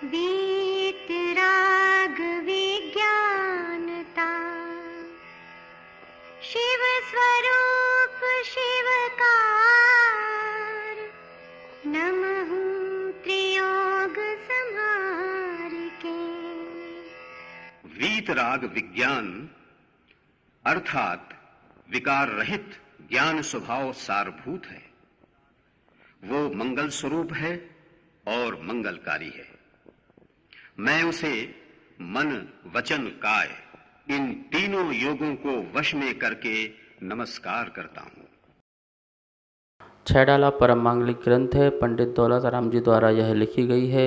वीतराग विज्ञानता, शिव स्वरूप शिवकार, नमः त्रियोग संहार के। वीतराग विज्ञान अर्थात विकार रहित ज्ञान स्वभाव सारभूत है। वो मंगल स्वरूप है और मंगलकारी है। मैं उसे मन वचन काय इन तीनों योगों को वश में करके नमस्कार करता हूं। 6 डाला परम मांगलिक ग्रंथ है। पंडित दौलत राम जी द्वारा यह लिखी गई है।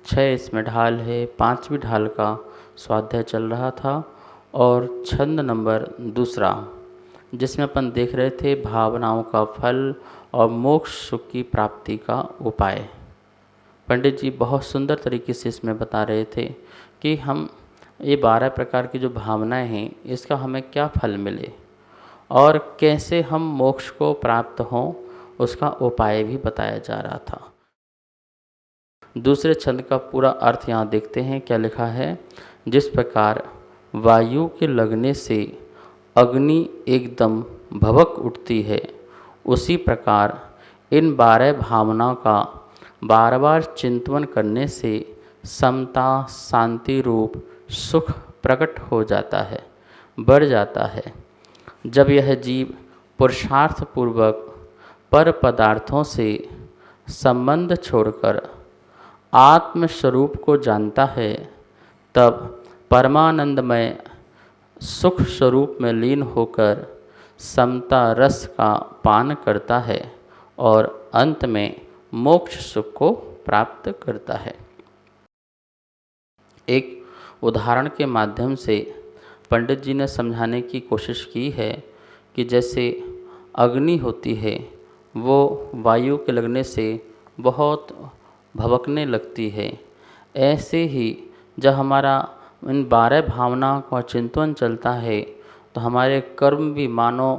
6 इसमें ढाल है। 5वीं ढाल का स्वाध्याय चल रहा था और छंद नंबर 2 जिसमें अपन देख रहे थे भावनाओं का फल और मोक्ष सुख की प्राप्ति का उपाय। पंडित जी बहुत सुंदर तरीके से इसमें बता रहे थे कि हम ये 12 प्रकार की जो भावनाएं हैं इसका हमें क्या फल मिले और कैसे हम मोक्ष को प्राप्त हों उसका उपाय भी बताया जा रहा था। दूसरे छंद का पूरा अर्थ यहाँ देखते हैं क्या लिखा है। जिस प्रकार वायु के लगने से अग्नि एकदम भभक उठती है, उसी प्रकार इन 12 भावनाओं का बार बार चिंतन करने से समता शांति रूप सुख प्रकट हो जाता है, बढ़ जाता है। जब यह जीव पुरुषार्थ पूर्वक पर पदार्थों से संबंध छोड़कर आत्म स्वरूप को जानता है, तब परमानंदमय सुख स्वरूप में लीन होकर समता रस का पान करता है और अंत में मोक्ष सुख को प्राप्त करता है। एक उदाहरण के माध्यम से पंडित जी ने समझाने की कोशिश की है कि जैसे अग्नि होती है वो वायु के लगने से बहुत भभकने लगती है, ऐसे ही जब हमारा इन 12 भावनाओं का चिंतन चलता है तो हमारे कर्म भी मानो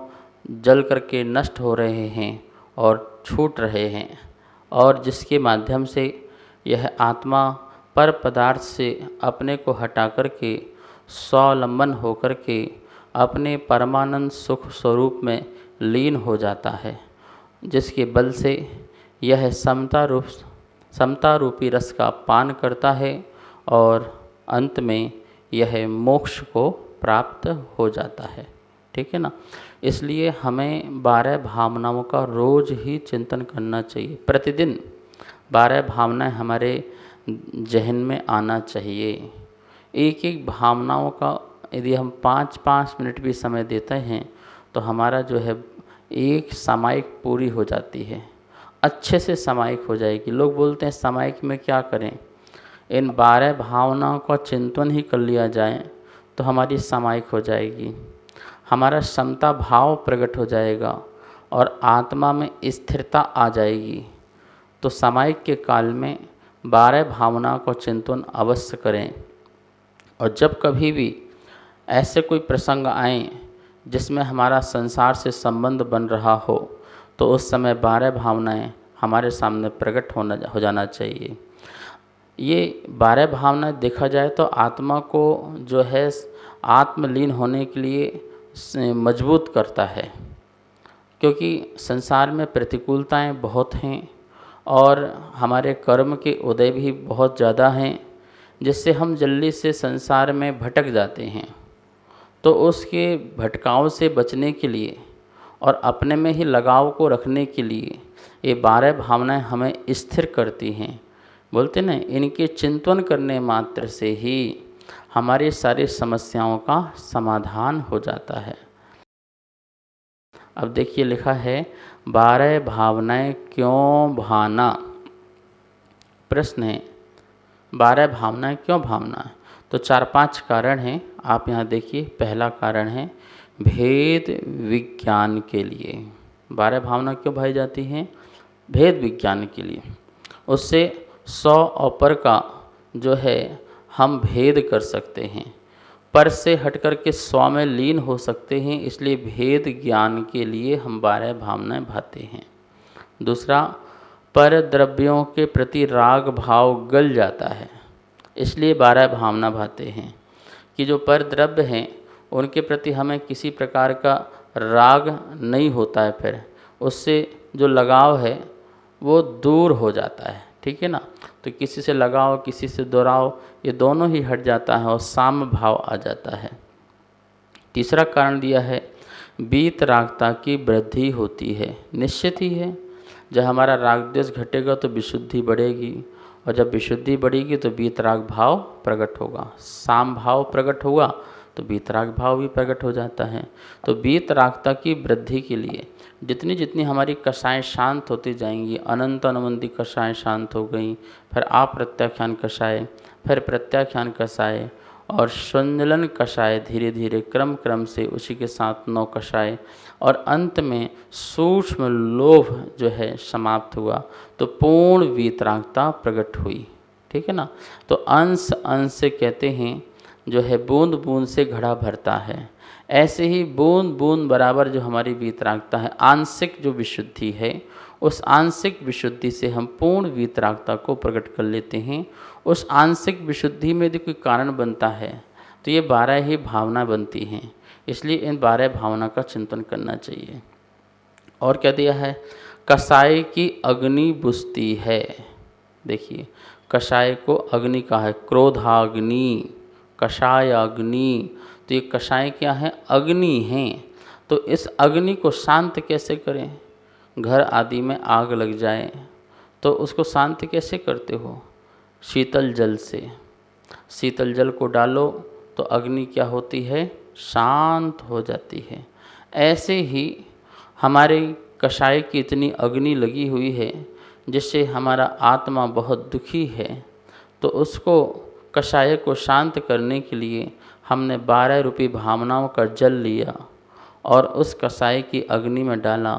जल करके नष्ट हो रहे हैं और छूट रहे हैं, और जिसके माध्यम से यह आत्मा पर पदार्थ से अपने को हटा करके स्वावलंबन होकर के अपने परमानंद सुख स्वरूप में लीन हो जाता है, जिसके बल से यह समता रूपी रस का पान करता है और अंत में यह मोक्ष को प्राप्त हो जाता है। ठीक है ना। इसलिए हमें 12 भावनाओं का रोज ही चिंतन करना चाहिए। प्रतिदिन 12 भावनाएं हमारे जहन में आना चाहिए। एक एक भावनाओं का यदि हम 5-5 मिनट भी समय देते हैं तो हमारा जो है एक सामायिक पूरी हो जाती है, अच्छे से सामायिक हो जाएगी। लोग बोलते हैं सामायिक में क्या करें, इन 12 भावनाओं का चिंतन ही कर लिया जाए तो हमारी सामायिक हो जाएगी, हमारा समता भाव प्रकट हो जाएगा और आत्मा में स्थिरता आ जाएगी। तो सामायिक के काल में 12 भावनाओं का चिंतन अवश्य करें। और जब कभी भी ऐसे कोई प्रसंग आए जिसमें हमारा संसार से संबंध बन रहा हो तो उस समय 12 भावनाएं हमारे सामने प्रकट हो जाना चाहिए। ये 12 भावनाएं देखा जाए तो आत्मा को जो है आत्मलीन होने के लिए मजबूत करता है, क्योंकि संसार में प्रतिकूलताएं बहुत हैं और हमारे कर्म के उदय भी बहुत ज़्यादा हैं, जिससे हम जल्दी से संसार में भटक जाते हैं। तो उसके भटकाव से बचने के लिए और अपने में ही लगाव को रखने के लिए ये 12 भावनाएं हमें स्थिर करती हैं। बोलते ना, इनके चिंतन करने मात्र से ही हमारी सारी समस्याओं का समाधान हो जाता है। अब देखिए लिखा है 12 भावनाएं क्यों भाना। प्रश्न है 12 भावनाएं क्यों भावना है? तो 4-5 कारण हैं। आप यहाँ देखिए, पहला कारण है भेद विज्ञान के लिए। 12 भावना क्यों भाई जाती हैं? भेद विज्ञान के लिए। उससे 100 और पर का जो है हम भेद कर सकते हैं, पर से हट कर के 100 में लीन हो सकते हैं। इसलिए भेद ज्ञान के लिए हम 12 भावनाएं भाते हैं। दूसरा, पर द्रव्यों के प्रति राग भाव गल जाता है। इसलिए 12 भावना भाते हैं कि जो पर द्रव्य हैं उनके प्रति हमें किसी प्रकार का राग नहीं होता है, फिर उससे जो लगाव है वो दूर हो जाता है, ठीक है ना। तो किसी से लगाव, किसी से दुराव, ये दोनों ही हट जाता है और साम भाव आ जाता है। तीसरा कारण दिया है, वीतरागता की वृद्धि होती है। निश्चित ही है, जब हमारा राग द्वेष घटेगा तो विशुद्धि बढ़ेगी, और जब विशुद्धि बढ़ेगी तो वीतराग भाव प्रकट होगा, साम भाव प्रकट होगा तो वीतराग भाव भी प्रकट हो जाता है। तो वीतरागता की वृद्धि के लिए जितनी जितनी हमारी कषाएँ शांत होती जाएंगी, अनंत अनुबंधी कषाएँ शांत हो गई, फिर अप्रत्याख्यान कषाय, फिर प्रत्याख्यान कषाय और संजलन कषाय, धीरे धीरे क्रम क्रम से उसी के साथ 9 कषाय, और अंत में सूक्ष्म लोभ जो है समाप्त हुआ, तो पूर्ण वीतरागता प्रकट हुई, ठीक है ना। तो अंश अंश से कहते हैं जो है बूंद बूंद से घड़ा भरता है, ऐसे ही बूंद बूंद बराबर जो हमारी वीतरागता है, आंशिक जो विशुद्धि है, उस आंशिक विशुद्धि से हम पूर्ण वीतरागता को प्रकट कर लेते हैं। उस आंशिक विशुद्धि में यदि कोई कारण बनता है तो ये 12 ही भावना बनती हैं, इसलिए इन 12 भावना का चिंतन करना चाहिए। और क्या दिया है, कषाय की अग्नि बुझती है। देखिए, कषाय को अग्नि का है, क्रोधाग्नि, कषाय अग्नि, तो ये कषाय क्या है, अग्नि हैं। तो इस अग्नि को शांत कैसे करें, घर आदि में आग लग जाए तो उसको शांत कैसे करते हो, शीतल जल से। शीतल जल को डालो तो अग्नि क्या होती है, शांत हो जाती है। ऐसे ही हमारे कषाय की इतनी अग्नि लगी हुई है जिससे हमारा आत्मा बहुत दुखी है, तो उसको कषाय को शांत करने के लिए हमने 12 रूपी भावनाओं का जल लिया और उस कषाय की अग्नि में डाला,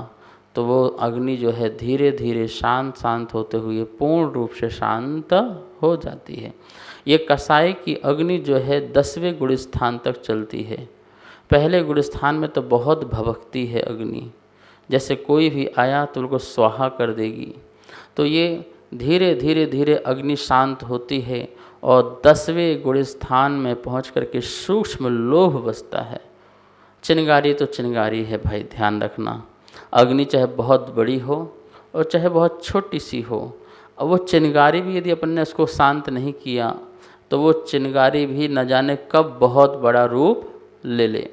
तो वो अग्नि जो है धीरे धीरे शांत शांत होते हुए पूर्ण रूप से शांत हो जाती है। ये कषाय की अग्नि जो है 10वें गुण स्थान तक चलती है। पहले गुण स्थान में तो बहुत भभकती है अग्नि, जैसे कोई भी आया तो उनको स्वाहा कर देगी। तो ये धीरे धीरे धीरे अग्नि शांत होती है और 10वें गुण स्थान में पहुँच करके सूक्ष्म लोभ बसता है। चिंगारी तो चिंगारी है भाई, ध्यान रखना। अग्नि चाहे बहुत बड़ी हो और चाहे बहुत छोटी सी हो, और वो चिंगारी भी यदि अपन ने उसको शांत नहीं किया तो वो चिंगारी भी न जाने कब बहुत बड़ा रूप ले ले।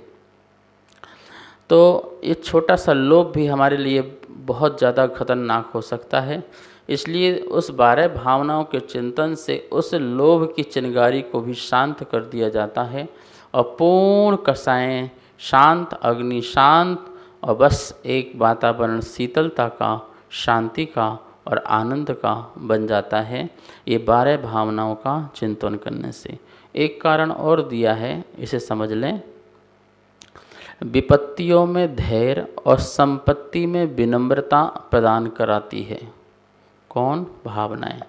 तो ये छोटा सा लोभ भी हमारे लिए बहुत ज़्यादा खतरनाक हो सकता है। इसलिए उस 12 भावनाओं के चिंतन से उस लोभ की चिंगारी को भी शांत कर दिया जाता है और पूर्ण कषाएँ शांत, अग्नि शांत, और बस एक वातावरण शीतलता का, शांति का और आनंद का बन जाता है, ये 12 भावनाओं का चिंतन करने से। एक कारण और दिया है, इसे समझ लें। विपत्तियों में धैर्य और संपत्ति में विनम्रता प्रदान कराती है। कौन? भावनाएं।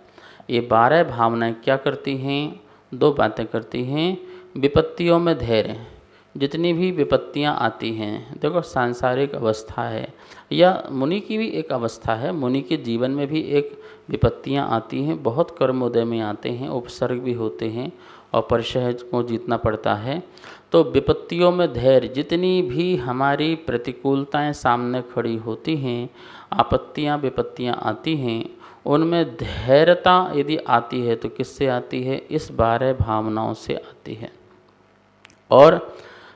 ये 12 भावनाएं क्या करती हैं? 2 बातें करती हैं। विपत्तियों में धैर्य, जितनी भी विपत्तियां आती हैं, देखो सांसारिक अवस्था है या मुनि की भी एक अवस्था है, मुनि के जीवन में भी एक विपत्तियां आती हैं, बहुत कर्मोदय में आते हैं, उपसर्ग भी होते हैं और परिचय को जीतना पड़ता है। तो विपत्तियों में धैर्य, जितनी भी हमारी प्रतिकूलताएं सामने खड़ी होती हैं, आपत्तियां विपत्तियां आती हैं, उनमें धैर्यता यदि आती है तो किससे आती है? इस 12 भावनाओं से आती है। और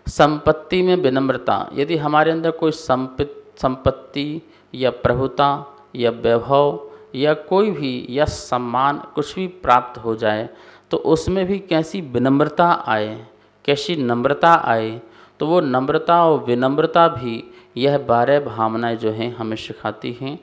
संपत्ति में विनम्रता, यदि हमारे अंदर कोई संपत्ति या प्रभुता या वैभव या कोई भी या सम्मान कुछ भी प्राप्त हो जाए तो उसमें भी कैसी विनम्रता आए, कैसी नम्रता आए, तो वो नम्रता और विनम्रता भी यह 12 भावनाएं जो हैं हमें सिखाती हैं।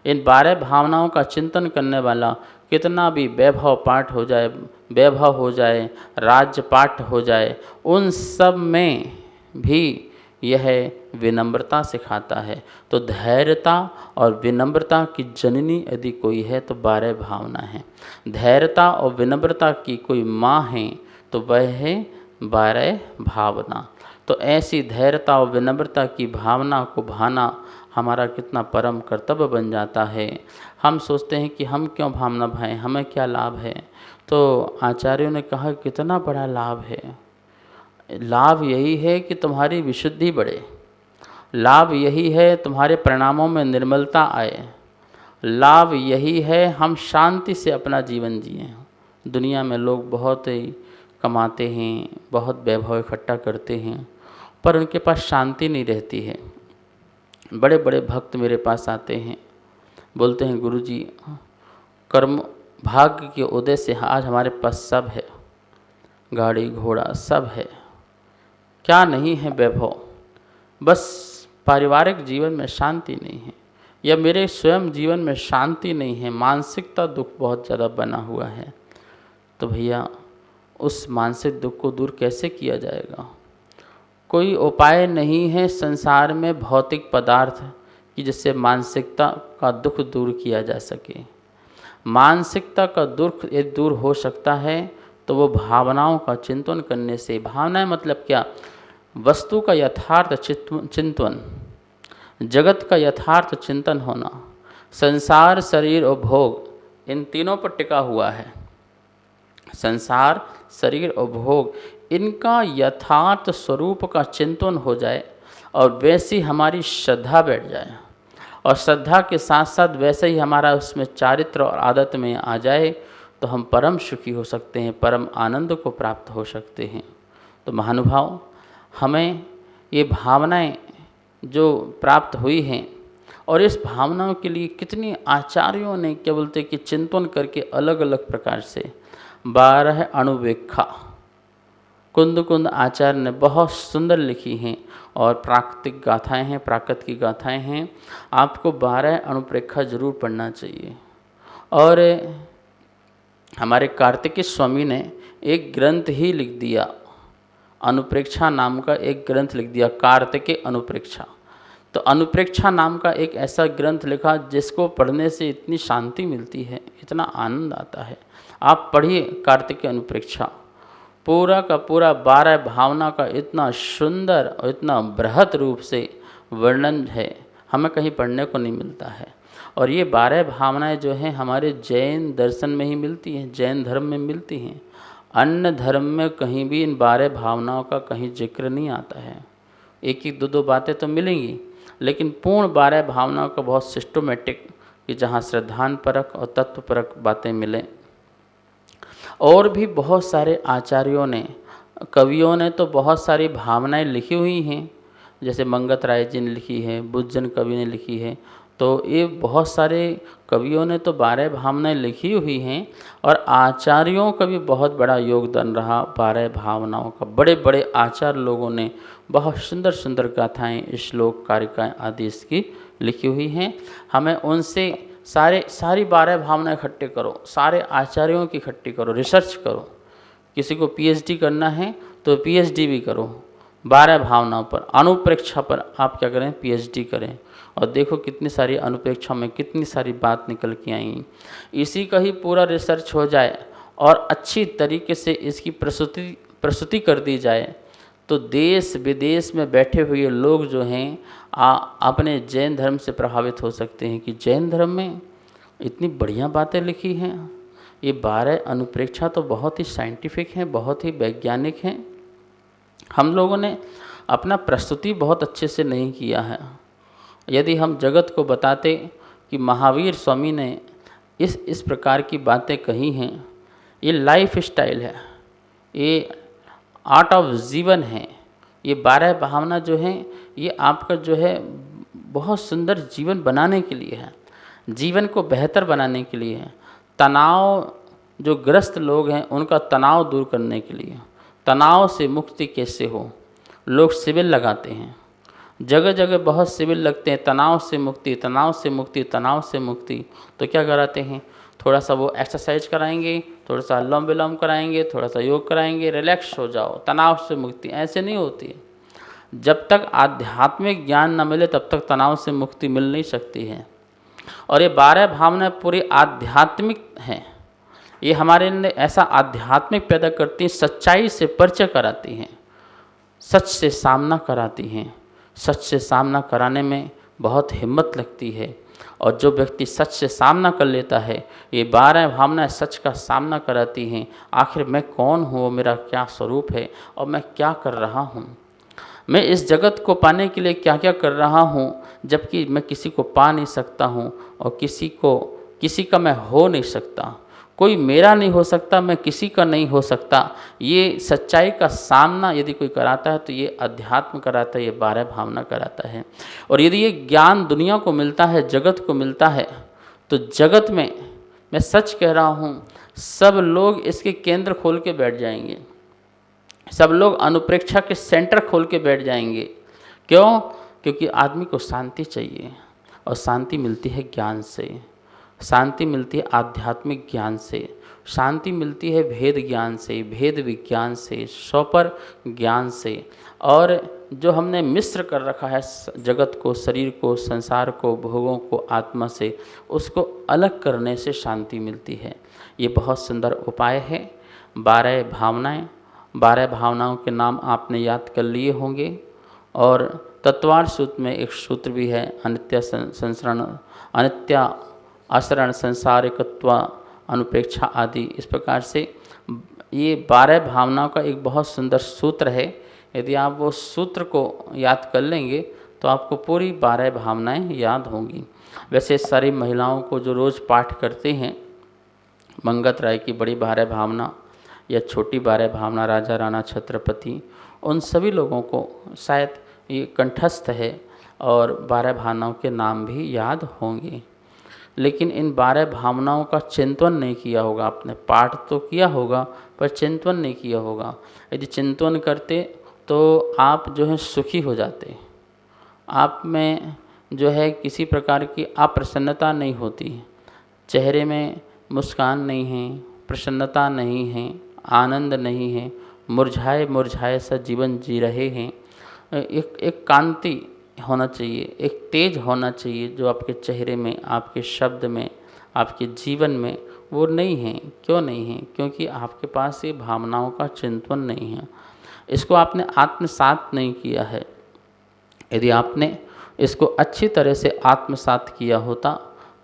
इन 12 भावनाओं का चिंतन करने वाला कितना भी वैभव पाठ हो जाए, वैभव हो जाए, राज्य पाठ हो जाए, उन सब में भी यह विनम्रता सिखाता है। तो धैर्यता और विनम्रता की जननी यदि कोई है तो 12 भावना है। धैर्यता और विनम्रता की कोई माँ है तो वह है 12 भावना। तो ऐसी धैर्यता और विनम्रता की भावना को भाना हमारा कितना परम कर्तव्य बन जाता है। हम सोचते हैं कि हम क्यों भावना भाएं, हमें क्या लाभ है। तो आचार्यों ने कहा कितना बड़ा लाभ है। लाभ यही है कि तुम्हारी विशुद्धि बढ़े, लाभ यही है तुम्हारे परिणामों में निर्मलता आए, लाभ यही है हम शांति से अपना जीवन जिएं। दुनिया में लोग बहुत ही कमाते हैं, बहुत वैभव इकट्ठा करते हैं, पर उनके पास शांति नहीं रहती है। बड़े बड़े भक्त मेरे पास आते हैं, बोलते हैं गुरुजी कर्म भाग्य के उदय से आज हमारे पास सब है, गाड़ी घोड़ा सब है, क्या नहीं है वैभव, बस पारिवारिक जीवन में शांति नहीं है, या मेरे स्वयं जीवन में शांति नहीं है, मानसिकता दुख बहुत ज़्यादा बना हुआ है। तो भैया उस मानसिक दुख को दूर कैसे किया जाएगा? कोई उपाय नहीं है संसार में भौतिक पदार्थ कि जिससे मानसिकता का दुख दूर किया जा सके। मानसिकता का दुख यदि दूर हो सकता है तो वो भावनाओं का चिंतन करने से। भावनाएं मतलब क्या? वस्तु का यथार्थ चिंतन, जगत का यथार्थ चिंतन होना। संसार, शरीर और भोग, इन तीनों पर टिका हुआ है। संसार, शरीर और भोग, इनका यथार्थ स्वरूप का चिंतन हो जाए और वैसी हमारी श्रद्धा बैठ जाए, और श्रद्धा के साथ साथ वैसे ही हमारा उसमें चारित्र और आदत में आ जाए, तो हम परम सुखी हो सकते हैं, परम आनंद को प्राप्त हो सकते हैं। तो महानुभाव, हमें ये भावनाएं जो प्राप्त हुई हैं, और इस भावनाओं के लिए कितनी आचार्यों ने क्या बोलते कि चिंतन करके अलग अलग प्रकार से 12 अणुव्याख्या कुंद कुंद आचार्य ने बहुत सुंदर लिखी हैं, और प्राकृतिक गाथाएं हैं, प्राकृत की गाथाएं हैं। आपको 12 अणुप्रेक्षा जरूर पढ़ना चाहिए। और हमारे कार्तिकेय स्वामी ने एक ग्रंथ ही लिख दिया, अनुप्रेक्षा नाम का एक ग्रंथ लिख दिया, कार्तिकेय अनुप्रेक्षा। तो अनुप्रेक्षा नाम का एक ऐसा ग्रंथ लिखा जिसको पढ़ने से इतनी शांति मिलती है, इतना आनंद आता है। आप पढ़िए कार्तिकेय अनुप्रेक्षा, पूरा का पूरा 12 भावना का इतना सुंदर और इतना बृहत रूप से वर्णन है, हमें कहीं पढ़ने को नहीं मिलता है। और ये 12 भावनाएं जो हैं हमारे जैन दर्शन में ही मिलती हैं, जैन धर्म में मिलती हैं। अन्य धर्म में कहीं भी इन 12 भावनाओं का कहीं जिक्र नहीं आता है। एक एक दो दो बातें तो मिलेंगी, लेकिन पूर्ण 12 भावनाओं का बहुत सिस्टमेटिक, कि जहाँ श्रद्धानपरक और तत्वपरक बातें मिलें। और भी बहुत सारे आचार्यों ने, कवियों ने तो बहुत सारी भावनाएं लिखी हुई हैं, जैसे मंगत राय जी ने लिखी है, बुद्धजन कवि ने लिखी है। तो ये बहुत सारे कवियों ने तो 12 भावनाएं लिखी हुई हैं, और आचार्यों का भी बहुत बड़ा योगदान रहा 12 भावनाओं का। बड़े बड़े आचार्य लोगों ने बहुत सुंदर सुंदर गाथाएं, श्लोक, कारिकाएँ आदि इसकी लिखी हुई हैं। हमें उनसे सारी 12 भावनाएं इकट्ठे करो, सारे आचार्यों की इकट्ठी करो, रिसर्च करो। किसी को पीएचडी करना है तो पीएचडी भी करो 12 भावनाओं पर, अनुप्रेक्षा पर आप क्या करें, पीएचडी करें, और देखो कितनी सारी अनुप्रेक्षा में कितनी सारी बात निकल के आई। इसी का ही पूरा रिसर्च हो जाए और अच्छी तरीके से इसकी प्रस्तुति कर दी जाए, तो देश विदेश में बैठे हुए लोग जो हैं अपने जैन धर्म से प्रभावित हो सकते हैं कि जैन धर्म में इतनी बढ़िया बातें लिखी हैं। ये 12 अनुप्रेक्षा तो बहुत ही साइंटिफिक हैं, बहुत ही वैज्ञानिक हैं। हम लोगों ने अपना प्रस्तुति बहुत अच्छे से नहीं किया है। यदि हम जगत को बताते कि महावीर स्वामी ने इस प्रकार की बातें कही हैं, ये लाइफ स्टाइल है, ये आर्ट ऑफ जीवन है, ये 12 भावना जो हैं ये आपका जो है बहुत सुंदर जीवन बनाने के लिए है, जीवन को बेहतर बनाने के लिए है। तनाव जो ग्रस्त लोग हैं उनका तनाव दूर करने के लिए, तनाव से मुक्ति कैसे हो, लोग शिविर लगाते हैं, जगह जगह बहुत शिविर लगते हैं, तनाव से मुक्ति, तनाव से मुक्ति, तनाव से मुक्ति। तो क्या कराते हैं, थोड़ा सा वो एक्सरसाइज कराएंगे, थोड़ा सा अनुलोम विलोम कराएंगे, थोड़ा सा योग कराएंगे, रिलैक्स हो जाओ, तनाव से मुक्ति। ऐसे नहीं होती है। जब तक आध्यात्मिक ज्ञान न मिले तब तक तनाव से मुक्ति मिल नहीं सकती है। और ये 12 भावनाएं पूरी आध्यात्मिक हैं, ये हमारे अंदर ऐसा आध्यात्मिक पैदा करती हैं, सच्चाई से परिचय कराती हैं, सच से सामना कराती हैं। सच से सामना कराने में बहुत हिम्मत लगती है। और जो व्यक्ति सच से सामना कर लेता है, ये 12 भावनाएं सच का सामना कराती हैं। आखिर मैं कौन हूँ, मेरा क्या स्वरूप है और मैं क्या कर रहा हूँ, मैं इस जगत को पाने के लिए क्या क्या कर रहा हूँ, जबकि मैं किसी को पा नहीं सकता हूँ और किसी का मैं हो नहीं सकता। कोई मेरा नहीं हो सकता, मैं किसी का नहीं हो सकता। ये सच्चाई का सामना यदि कोई कराता है तो ये अध्यात्म कराता है, ये 12 भावना कराता है। और यदि ये ज्ञान दुनिया को मिलता है, जगत को मिलता है, तो जगत में मैं सच कह रहा हूँ, सब लोग इसके केंद्र खोल के बैठ जाएंगे, सब लोग अनुप्रेक्षा के सेंटर खोल के बैठ जाएंगे। क्यों? क्योंकि आदमी को शांति चाहिए और शांति मिलती है ज्ञान से, शांति मिलती है आध्यात्मिक ज्ञान से, शांति मिलती है भेद ज्ञान से, भेद विज्ञान से, स्वपर ज्ञान से। और जो हमने मिश्र कर रखा है जगत को, शरीर को, संसार को, भोगों को आत्मा से, उसको अलग करने से शांति मिलती है। ये बहुत सुंदर उपाय है। 12 भावनाएं, 12 भावनाओं के नाम आपने याद कर लिए होंगे। और तत्वार्थ सूत्र में एक सूत्र भी है, अनित्य आचरण, संसारिकत्व, अनुप्रेक्षा आदि। इस प्रकार से ये 12 भावनाओं का एक बहुत सुंदर सूत्र है। यदि आप वो सूत्र को याद कर लेंगे तो आपको पूरी 12 भावनाएं याद होंगी। वैसे सारी महिलाओं को जो रोज़ पाठ करते हैं, मंगत राय की बड़ी 12 भावना या छोटी 12 भावना, राजा राणा छत्रपति, उन सभी लोगों को शायद ये कंठस्थ है और 12 भावनाओं के नाम भी याद होंगे। लेकिन इन 12 भावनाओं का चिंतन नहीं किया होगा आपने। पाठ तो किया होगा पर चिंतन नहीं किया होगा। यदि चिंतन करते तो आप जो है सुखी हो जाते, आप में जो है किसी प्रकार की अप्रसन्नता नहीं होती, चेहरे में मुस्कान नहीं है, प्रसन्नता नहीं है, आनंद नहीं है, मुरझाए मुरझाए सा जीवन जी रहे हैं। एक कांति होना चाहिए, एक तेज होना चाहिए जो आपके चेहरे में, आपके शब्द में, आपके जीवन में वो नहीं है। क्यों नहीं है? क्योंकि आपके पास ये भावनाओं का चिंतन नहीं है, इसको आपने आत्मसात नहीं किया है। यदि आपने इसको अच्छी तरह से आत्मसात किया होता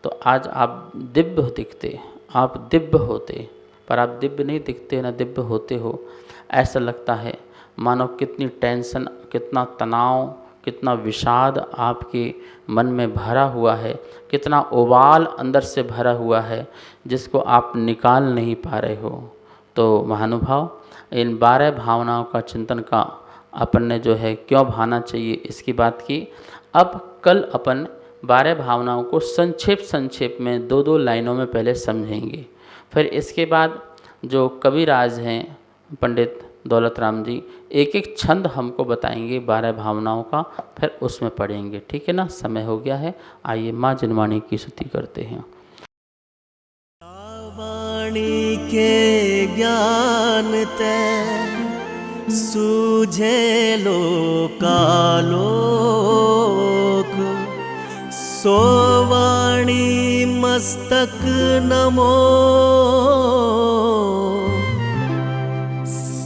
तो आज आप दिव्य दिखते, आप दिव्य होते। पर आप दिव्य नहीं दिखते, ना दिव्य होते हो। ऐसा लगता है मानो कितनी टेंशन, कितना तनाव, कितना विषाद आपके मन में भरा हुआ है, कितना उबाल अंदर से भरा हुआ है जिसको आप निकाल नहीं पा रहे हो। तो महानुभाव, इन 12 भावनाओं का चिंतन का अपन ने जो है क्यों भाना चाहिए इसकी बात की। अब कल अपन 12 भावनाओं को संक्षेप में 2-2 लाइनों में पहले समझेंगे। फिर इसके बाद जो कविराज हैं पंडित दौलत राम जी, एक एक छंद हमको बताएंगे 12 भावनाओं का, फिर उसमें पढ़ेंगे। ठीक है ना? समय हो गया है, आइए माँ जनवाणी की स्तुति करते हैं। वाणी के ज्ञान ते सूझे लोकालोक, सो वाणी मस्तक नमो,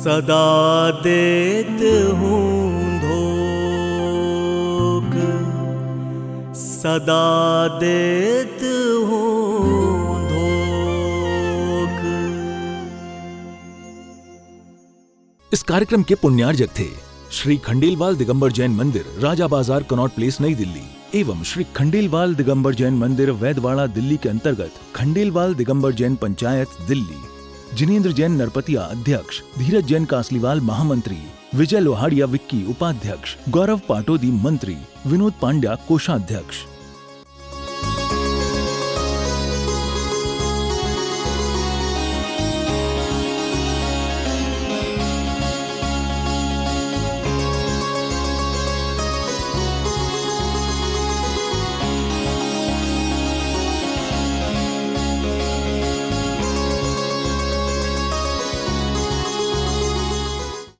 सदा देत हूँ धोख, सदा देत हूँ धोख। इस कार्यक्रम के पुण्यार्जक थे श्री खंडेलवाल दिगंबर जैन मंदिर, राजा बाजार, कनॉट प्लेस, नई दिल्ली, एवं श्री खंडेलवाल दिगंबर जैन मंदिर, वैदवाड़ा, दिल्ली के अंतर्गत खंडेलवाल दिगंबर जैन पंचायत, दिल्ली। जिनेंद्र जैन नरपतिया अध्यक्ष, धीरज जैन कासलीवाल महामंत्री, विजय लोहाड़िया विक्की उपाध्यक्ष, गौरव पाटोदी मंत्री, विनोद पांड्या कोषाध्यक्ष।